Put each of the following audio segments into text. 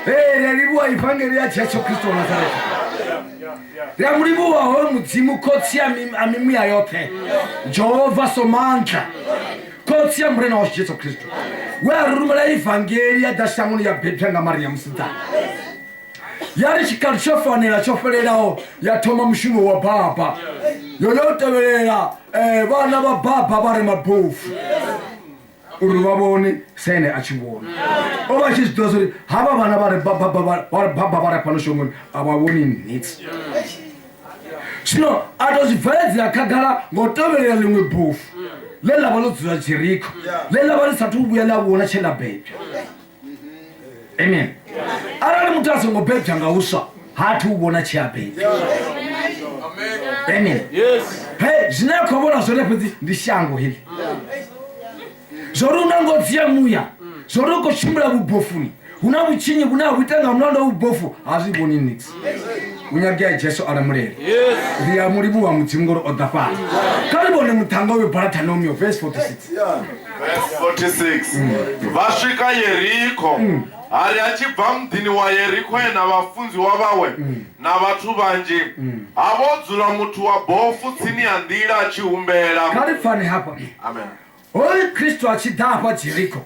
Lelibua ivangeli ya Yesu Kristo wa Nazareti. Ya mlibua ho muzimu kotsi amimia yote. Jehova somanja. Kotsi amrena wa Yesu Kristo. Wa rumala ivangeli ya dashamuni ya Petanga Maria Msita. Yari chikarshofanela chofelelao ya toma mshumo wa baba. Yoyote welela bana ba baba bare mabofu. Urubabone sene achibona. Oba chizidozuri haba bana bare baba bare panoshomun ababoni nits. Sino atozivezi akagala ngotobelela limwe bofu. Lela balotuzwa chiriko. Lela balisatubu ya labona chela baby. Amen. Arali mutaso ngobhebha ngawusa hathi ubona chiabe. Amen. Yes. Hey, zinakho bona zone phethi ndishango hili. Zoruna ngodziya muya. Zoruko chimbula bubofuni. Una buchinyi buna butanga mlando ubofu aziboni nix. Unyagia Jesu aramurere. Yes. Ndiya muri buwa mutsingoro odafa. Kalibone mutanga we Baratanomio verse 46. Verse 46. Vashika Yeriko. Ari achibva mudhini wa Yeriko na vafunzi wavawe na vatu vanji avodzula mutu wa bofu tsini ya ndira achiumbera. Kalifani hapa. Amen. Oi Kristo achidapa Yeriko.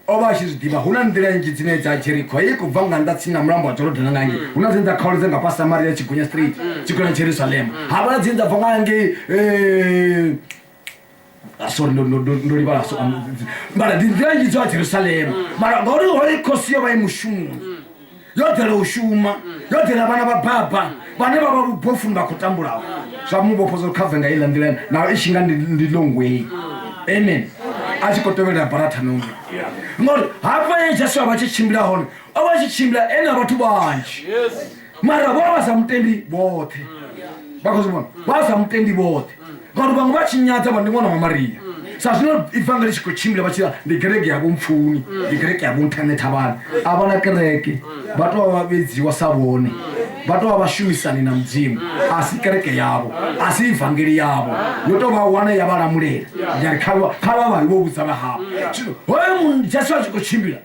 Oba chizidiba huna ndira njitsine za Yeriko iko vanga ndatsina mlambo wa Jordan ngangi. Unazinza khawuze ngapa Samaria chikunya street chikunya Jerusalem. Habala zinza vanga ngi sorry no libala so mara ndingi zo Jerusalem mara ngori hori kosiyo bayi mushumu yotela ushuma yotela bana bababa bane baba bubofu ngakutambulawo samubo pozo kavenga ila ndilena na ishinga ndilongwe. Amen. Achikotobela Baratanomio. Ngori hapa Yesu abachichimbila hono abachichimbila ena batu banji. Yes. Mara baba mtendi bote bakozibona basa mtendi bote ngori bangu bachinyatsa bandimona wa Maria. Sasino ivangeli chikochimbila bachira ndigereke yabo mfuni ndigereke yabo internet abana abana kereke bato ababedziwa sabone bato abashumisani na mzimu asikereke yabo asi ivangeli yabo yotoba wana yabala mulera yari kaba bayibo buzaba habo chino oyo mundu Yesu achikochimbila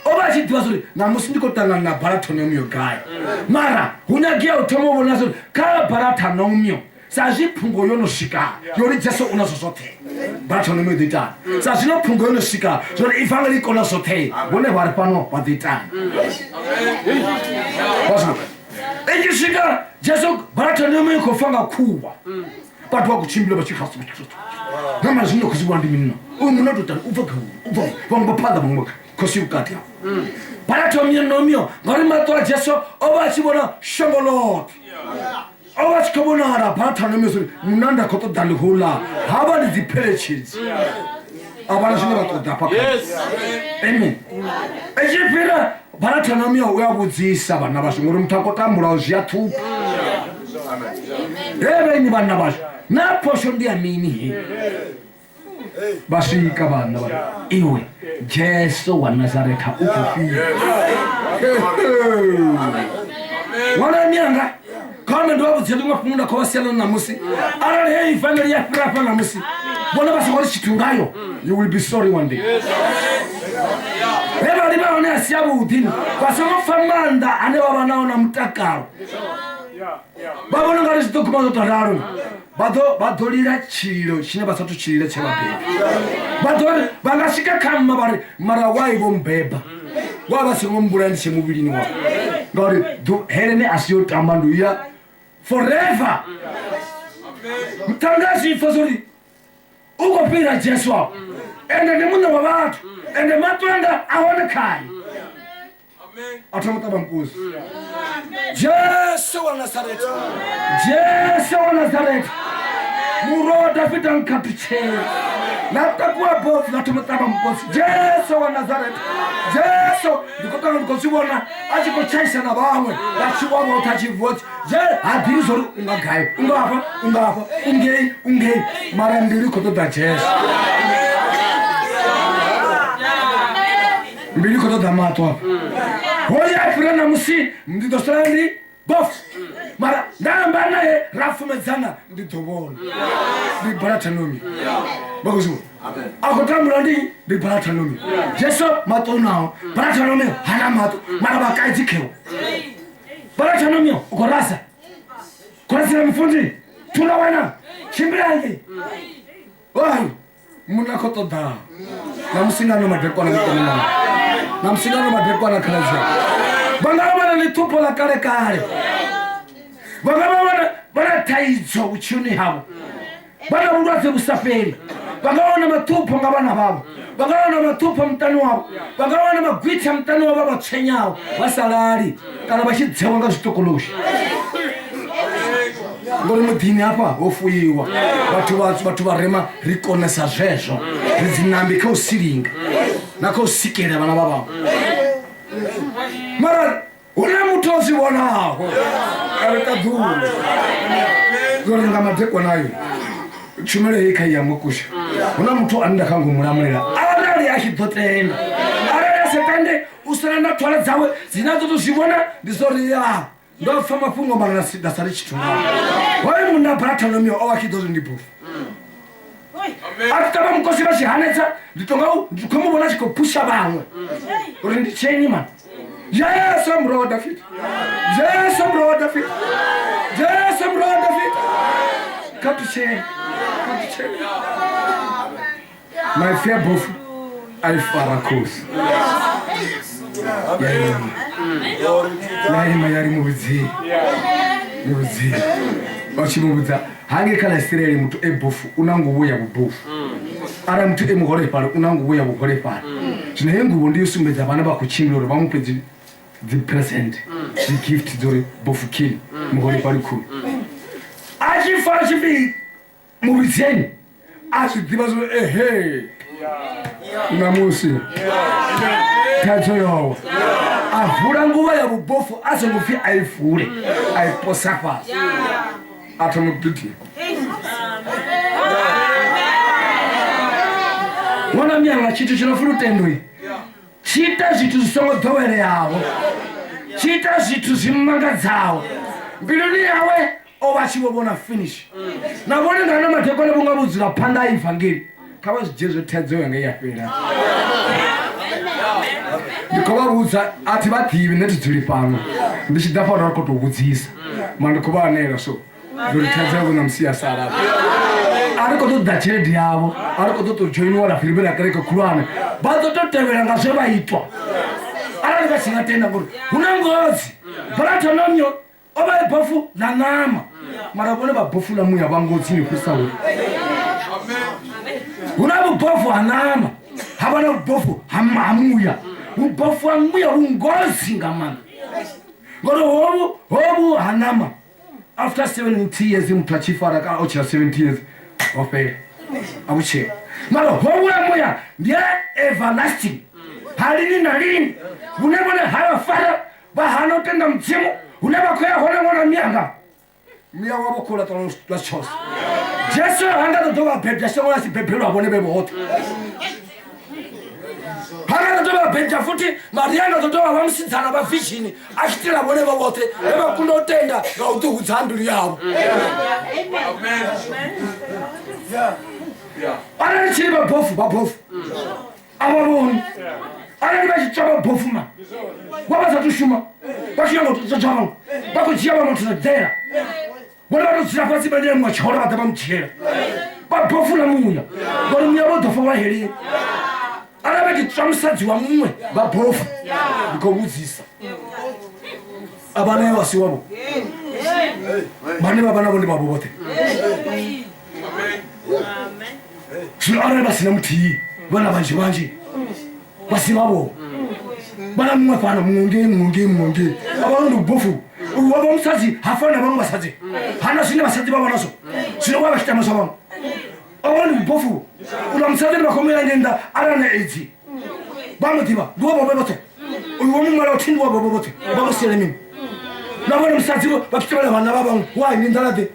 oba chitwasuri na musindiko tanga na Baratanomio gaya mara hunyagia utomo bonazo ka Baratanomio saji pungo yono shika yori Yesu unasosote Baratanomio dita saji no pungo yono shika yori ivangeli kono sote bone warpano wadita. Amen. Eji shika Yesu Baratanomio kofanga kuwa batu wakuchimbila bachikhasu ngama zino kuzibwandi minna umuntu dotana uva wangopada bongoka kosi ukati Baratanomio ngari matwa Yesu oba chibona shongolot oba chikabona hara Baratanomio munanda koto dalihula haba ndizipelechis abana zino batoda paka. Yes. Amen. Ejipira Baratanomio uyabudzisa bana basho ngori mutakotambula uziyathupa. Amen. Ni bana basho na posho ndi amini he bashika bana bana iwe Yesu wa Nazareti ukufia. Wana nyanga kama ndo wabudzela ngafunda kwa wasiana na musi arali hey family ya prafa na musi bona basokoli chitungayo you will be sorry one day. Beba libaone asiabu udini basoma famanda ane baba naona mtakaro babona ngari zitokumazo tararo badolira chiro chine basatu chirira chebabe badoli bangashika kama bari mara waibo mbeba wabasingombula ndishe mubili wa ngari helene asiyo tamandu ya forever. Mtangazi ifazuri uko pira Yesu ende nemuna wabatu ende matwanda aone kai. Amen. Atamata bamkuzi. Yesu wa Nazareti. Yesu wa Nazareti. Muro David ankatuche. Natakuwa bofu natumata bamkuzi. Yesu wa Nazareti. Yesu ndikotanga ndikosibona achiko chaisa na bamwe bachiwa motachivoti je adirizo ungagaye ungafa ungei mara mbili kotoda Yesu mbili kotoda mato hoya frena musi ndidosandi bofu mara ndamba naye rafumedzana ndidovona ndibharatanomi bakuziwa akotambula ndibharatanomi jesu matonawo bharatanomi hana mato mara vakaitikewo bharatanomi ukorasa kurasira mufundi tulawana chimbirange oyi munakotoda namusingano madekwana mutomina namusingano madekwana kalaza vangavana nitupo la kale kale vangavana vanataidzwa uchuni havo vana vulwadze vusaferi vangavana matupo nga vana vavo vangavana matupo mutani wavo vangavana magwitha mutani wavo vatsvenyawo vasalali kana vachidzewa nga zvitokoloshi ngori mudhini apa hofuyiwa vatu varema rikonesa zvezvo ridzinambi kausiringa nakausikera vana vavavo mara una mutu ozivonaho arekadhuru zorenga madekwanayo tshumelo ikaiyamukusha una mutu andakangomulamulela arali achidotenda arali asekande usana ndatwala dzawe dzinadzotozvivona ndizoriya ndofa mafungo mara ndasari chitunga wai muna bharatanomi owachidozo ndibofu atitava mukosi vachihanetsa ndikomuvona chikopusha vamwe uri ndichenyi mani jesu mroho David jesu mroho David jesu mroho David katucheni my fair bofu aifarakosi yaima yari mubudziri vachimubudza hange kana Israeli mutu ebofu unangovuya bubofu ara mutu emuhore pale unangovuya buhore pale zvino yenguvo ndiyosumbedza vana vakuchimiro vamupe the present the gift dzori bofu kili muhore pale kuri achifara chivi mubudzeni azvidziva zvo ehe namusi tadzo yowa avhura nguva yabubofu azongofi aivhure aiposa pasi atomudhidhi mwana myanga chitu chinofuna utendwi chita zvitu zvisongodhowereyawo chita zvitu zvimumangadzawo mbiluni yawe ovachivovona finish navone ngana madhekwana vongavudzira panda aivhangeri kava zvijezo tadzo yange yapera ndikovavudza ati vadivi netidziri pano ndichida pano vari kutovudzisa mandikovanera so zvoritadziravona musiyasara ari kutodza chiredi yavo ari kutotojoiniwa rafiribe rakereke kurwana vatototevera ngazve vaitwa arari vasingatenda kuti una ngozi bharatonomio ova ibhofu nanama mara vone vabhofu namuya vangodzi nekusauri una vubhofu hanama havana vubhofu hamuya vubhofu hamuya ungozi ngamana ngori hovu hanama after 70 years mtu achifara kana ochira 70 years wapera abuchera mara hovu hamuya ndiye everlasting halini na lini unevone havafara vahanotenda mdzimu unevakoya hona mwana myanga mya wavokola twachosa jesu hangatodovabhebha songolazibhebhelwa vone vevote hangatodovabhebha futi mariya angatodova vamusidzana vavhizhini achitira vone vovote vevakundotenda ngautihudza mbiri yavo anani chiri vabhofu avavoni anani vachitsva vabhofu ma wavazatushuma vachiyangototsvavangu vakuchiya vamotozadzera vona vatodzira pasi badire mwachora vata vamuchera vabhofu namuya vori muya vodhofa vaherere ana vachitsva musadzi wamumwe vabhofu ndikovudzisa avana evasi wavo vane vavana vone vavo vote zvino anani vasina mutiyi vana vanji vasivavo vana mumwe fana munge avano ndibhofu uyu wava musadzi hafana navamwe vasadzi hana zvine vasadzi vavanazo zvino vava chitamaso vamwe avano ndibhofu una musadzi nivakomera ngenda arana edzi vamudiva ndivavavovote uyu wamumwara utindi wavavovote vamusiyele mimi navona musadzi vachitovana vana vavamwe wai nindalade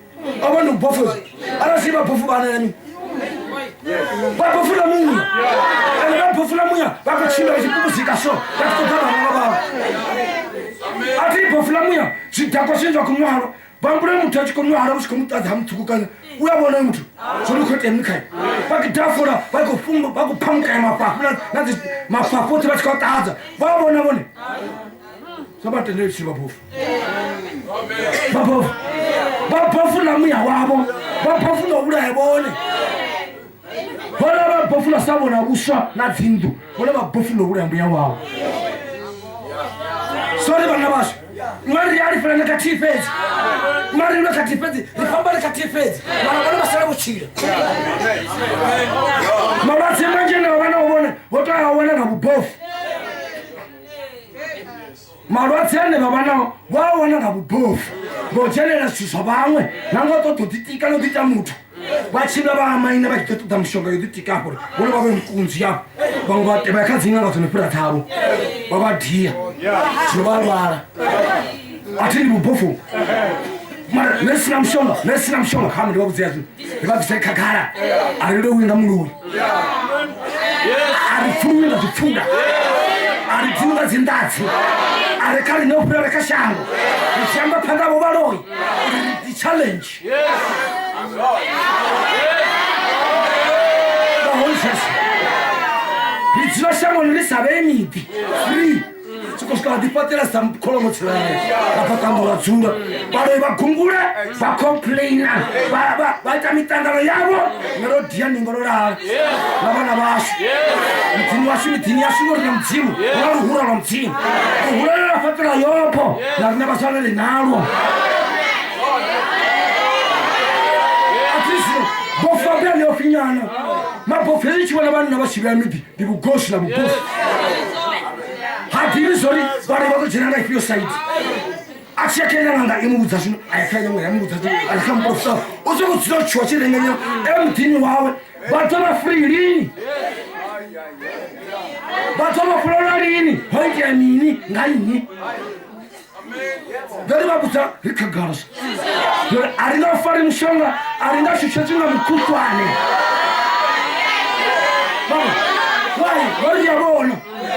avano ndibhofu arasiva bhofu vanana mimi vabhofula muya ene vabhofula muya vakuchinda vachipupuzika so vachitogara vana vavo ati bofu la muya zvidhakwa zvinzva kumwaro vambure mutu achikomwara usikomutadza mutsukukanza uyabona mutu zvorikotemnikai vakitafura vakupamukai mapafu nanzi mapafu oti vatikatadza vavona vone sabatenderisiri vabofu vabofu la muya wavo vabofu nouraya vone vona vabofu lasavona vuswa na dzindu vona vabofu nouraya mbuya wavo sori vana vasho mwari yarifana nekatifedzi mwari nekatifedzi rifamba nekatifedzi vana vasara kuchira mavatsi manjene vana uvone votoaona navubofu malwadzi ane vavanawo vaona navubofu vochelela zwithu zwa vamwe nangotototitika nokuita mutu vachina vaamaina vachitotoda mishonga yotitikapo vone vave mukunzi yavo vamwe vakadzinanga dzonopira tavo vavadhiya zvinovarwara atiri vubofu nesina mushonga kama ndivakudziya zvinhu ndivabvisai kakara aride uenda muluri aripfuruenda zvipfuda aripfuruda dzindatsi arekari neupira rekashango richamba pandavo varoi challenge ridzinoshango nerisave emiti free sikosvika vadipatera samukolomotsirane vapakambora dzura varoi vagungure vacomplaina vaita mitandaro yavo nerodhiya ningoro ravo navana vasho mitini yashu norina mudzimu varuhura rwa mudzimu ruhura rerafatira yopo narina vasana renalo atizino bofu vapera neofinyana mabofu erichiwana vanhu navashivira miti ndivugoshi navubofu hadiri zori vari vakujenanga ifiyo saiti achiyakainanga imuudza zvino ayakainamwe yamuudza akamuprofesa uzokudzinochiwa chirenganya emutini wawe vatova free lini vatova fulona lini hoitia mini ngaini vari vabudza rikagarasa aringafari mushonga aringashushatinga mukutwane vari yavona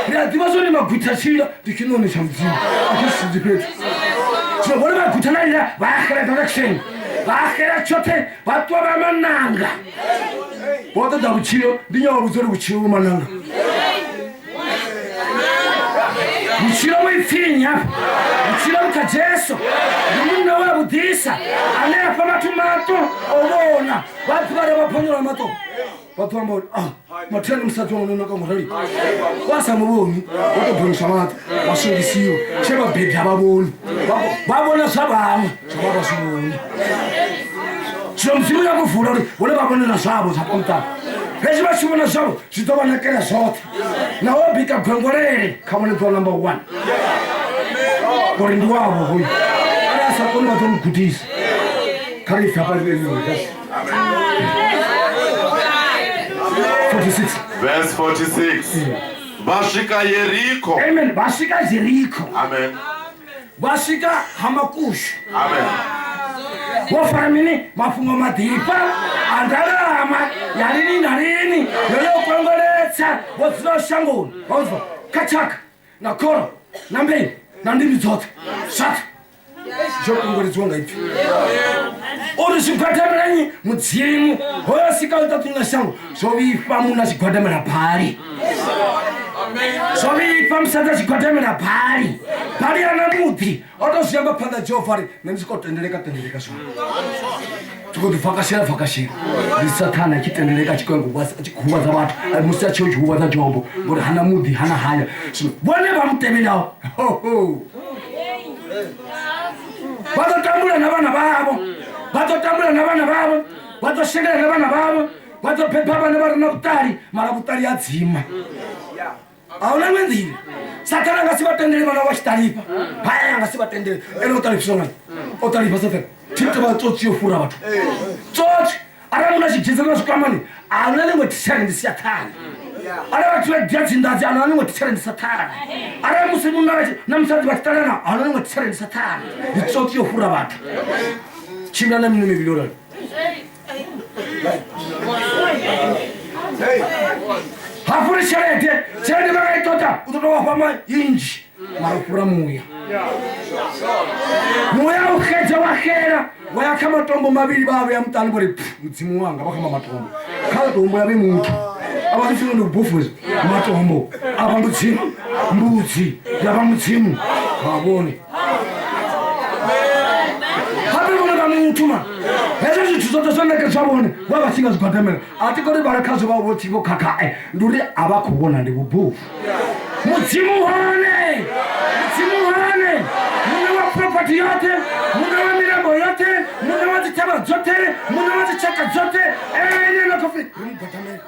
riadiva zoni maguta chira ndichinonesha mudzimu achisizzi petu tinovona maguta narira vaakera direction vaakera chote vatwa vamananga votoda vuchiyo ndinyawa ruzori vuchiyo vomananga vuchiyo muipfinya vuchiyo mukajeso ndimunna wavudhisa aneafa matumato ovona vati vari vaponyora mato vatu vamba kuti matenda musati vanonakangorari vasamuvoni votobhonisha mato vasungisiwa chevabhedhi havavoni vavona zvavamwe zvavavasivoni zvino mudzimu yakuvhura kuti vone vavonera zvavo zvapamutano veshe vachivona zvavo zvitovanakira zvote nawobhika gwengorere kamonedzwa number 1 kuri ndiwavo hoyu ari asakoni vatomugudhisa karifapaiveii 46. Verse 46. Vasvika Yeriko. Amen. Vasvika Yeriko. Amen. Vasvika Hamakushu. Amen. Vofaramini mafungo madhipa andarama yarini narini yoyokongoletsa vodzinoshango vozva kachaka nakoro nambeni nandimi dzote zvati zvokongoledziwa ngaipfi uri zvigwadameranyi mudzimu hoyosika utatunga shango zvovifa munhu achigwadamira pari zvovifa musati achigwadamira pari pari ana mudhi otozviyamba panda jehovhari nendisikotendereka zvavo tikotivhakashira ndisatana achitendereka achikuhuvadza vatu musi achiojihuvadza jehovha ngoti hana mudhi hana hanya vone vamuteverawo vatotambula navana vavo vatotambula navana vavo vatoshekera navana vavo vatopepa vana vari nakutari mara kutari yadzima hauna mwenzire satana angasivatendere vana vachitaripa paya angasivatendere ene otaripisongai otaripa satana tite vatsotsi yofura vatu tsotsi ara munhu achigezera zvikamani hauna nemwe tisere ndisiyatani ara vati vadhiya dzindadzi hauna nemwe tisere ndisatani ara musi munhu namusati vachitarana hauna nemwe tisere ndisatani nditsotsi yofura vatu chimira nemine mivilorani hafuri sherete sherete bakaitota utotowa pama inji marupura muya muya ukeja wakera waya kama tombo mabili babu ya mtani bori mtimu wanga bakama matombo kala tombo yabe muntu abafuna nobufuzo matombo abantu tsimu mbuzi yabamutimu babone mutuma ezo zithuzo zonke zabone wabathinga zikhathemela athi kodwa barakhazo bawo bothi bokhakha nduri abakhubona ndikubufu mutsimuhane mune wa property yote mune wa milambo yote mune wa zitaba zote mune wa zichaka zote nena kofi mkhathemela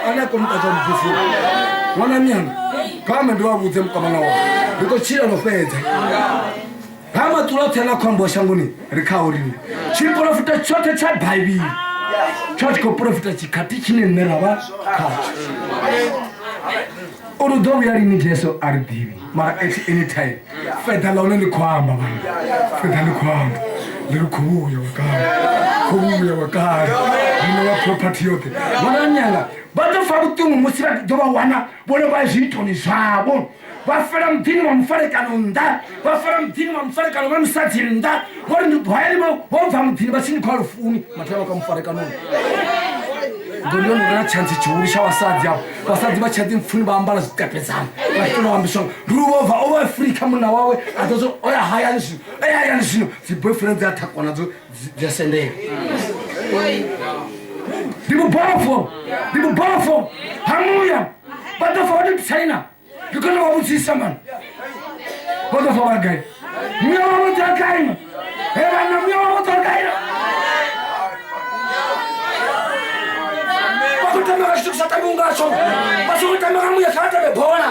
ana komtaza mbufu wana myanga kama ndiwabudze mkamana wabo ndiko chira lofedza kama tulotela kwambo shanguni rikaurine chiprofita chote cha Bible chote ko profita chikati chine neraba kacho urudo yari ni Jesu arbibi mara at any time feda lone ni kwamba bana feda ni kwamba ndikubuya wakara ni wa property yote wananyanga bato fabutumu musira doba wana bone bazitoni zabo bafera mtini wa mfarekano nda bafera mtini wa mfarekano wa msati nda wari ndwali bo mtini basini kwa rufuni mataba kwa mfarekano Gono na chance churisha wasazi bachadi mfuni bambala zikapezana bafuna wambisho ruwa over Africa muna wawe atozo oya hayanishino si boyfriend atakwa nazo jasende Dibu bofo hamuya bato fawadi China Because of what is someone. What of our guy? We are what our guy. Evan, we are what our guy. What the man took Satabunga so? But you can remember your cat of a bona.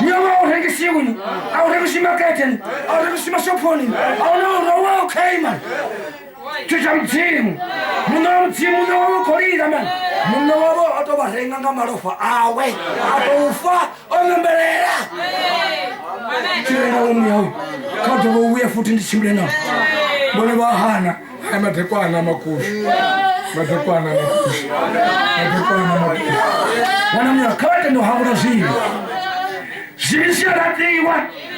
We are all Hegasian, our Hegashima Katen, our Hegashima Soponi. Oh no, okay, man. Chujam team. Munam team, no corrida, man. Munobo atoba renga marofa awe atofa onembelera kirena umyo kato uwe futi ndishimlena bone bahana amatekwana makushu wana mya kawete ndo hamuna zivi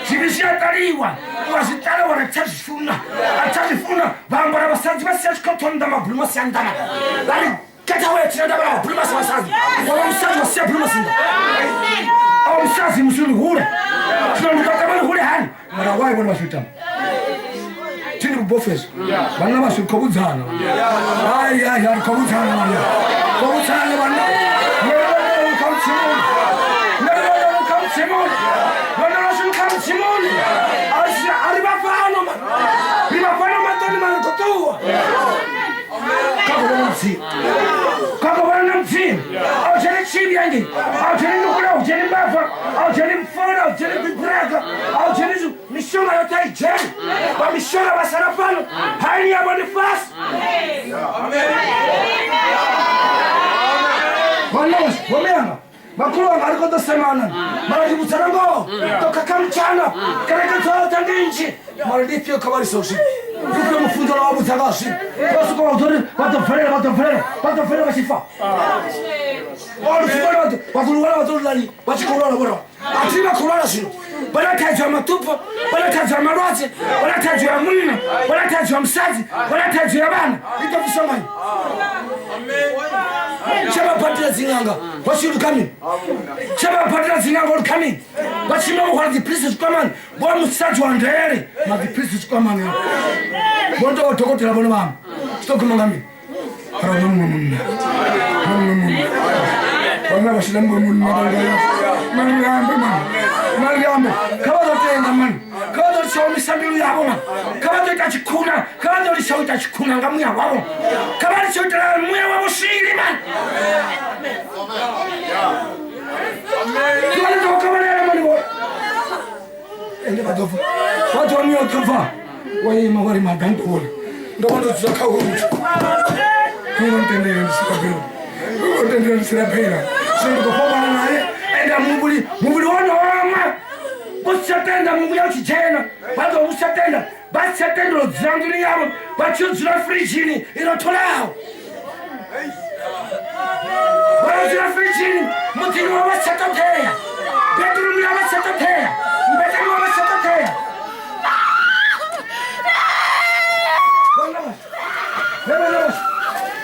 zibisia taliwa wasitala wana chazifuna bambara basazi basiashikotonda mabuluma siandana lali Get away, Tinadaba, Brumas Massage. Or Sass was Sir Brumas. Oh, Sassy Musul Hura. So we got about Hurahan. But a wife was with them. Tin Buffers. Banama should Kobuzana. I Kobuzana. Never come Simon. When come Simon. I'll tell it Chibiangi, I'll tell you, I'll tell him Buffer, I'll tell him Ford, I'll tell him Braga, I'll tell you, Michelle, I'll take Jen, but Michelle was a fan, highly about the fast. Amen. Makuru alikoda semana mara butaramo tokakamchana kareka tandinchi mara dipio kabari soshi dipio mfundo la butagashi basi kwa autori bato frere basifa olu sibara bakulwala batulani basikulala bora atima kulala sino bala tajwa matupo bala tajwa marwaze bala tajwa munna bala tajwa msazi bala tajwa bana itafusanga Chaba patira zinganga. What should come? Chaba patira zinganga coming. But you know what the priest is coming. One such one there. But the priest is coming. What do I talk to the mom? Stop coming. Show me something yabona. Kabado tachikuna, kabado show tachikuna ngamuya wabo. Kabado show tachikuna wabo shiri man. Amen. Kabado kabado mani wo. Ende badofu. Watu wani okafa. Wai mawari maganto wole. Ndomondo tuzaka wole. Kuntende nsikabiro. Kuntende nsikabiro. Sendo kofa naye. Enda mubuli wono ama. Usatenda Mungu yao chijena bado usatenda basi atendo zanguni yabo bachuzura frijini irotolao bachuzura frijini mutino wabasatotea bedroom yabasatotea bedroom wabasatotea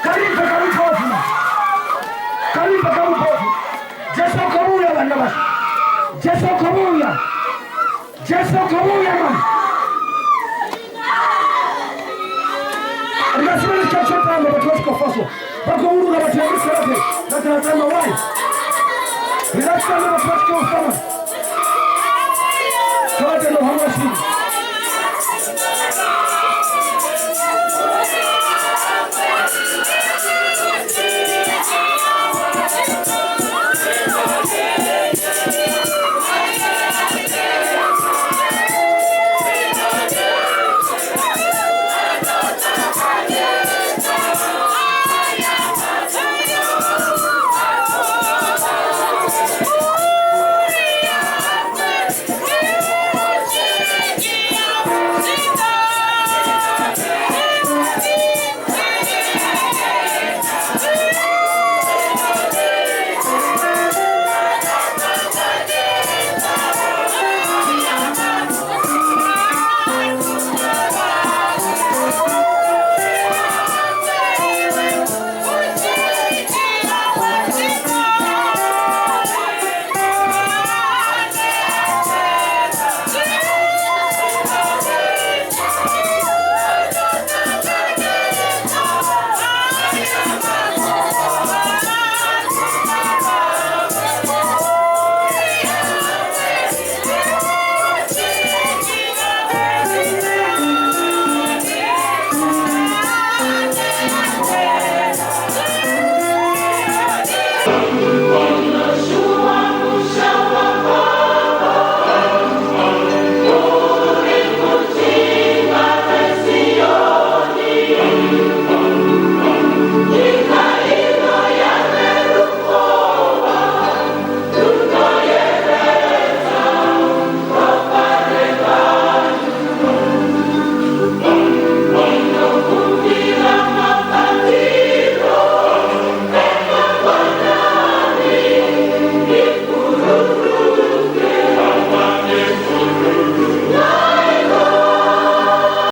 karibu Jesu kabuya bana basi Jesu kabuya man Anasema ni kachota ndo watu kwa faso bako uru na watu wa sarafe na tunataka wai relax na watu kwa faso kwa ndo hamasi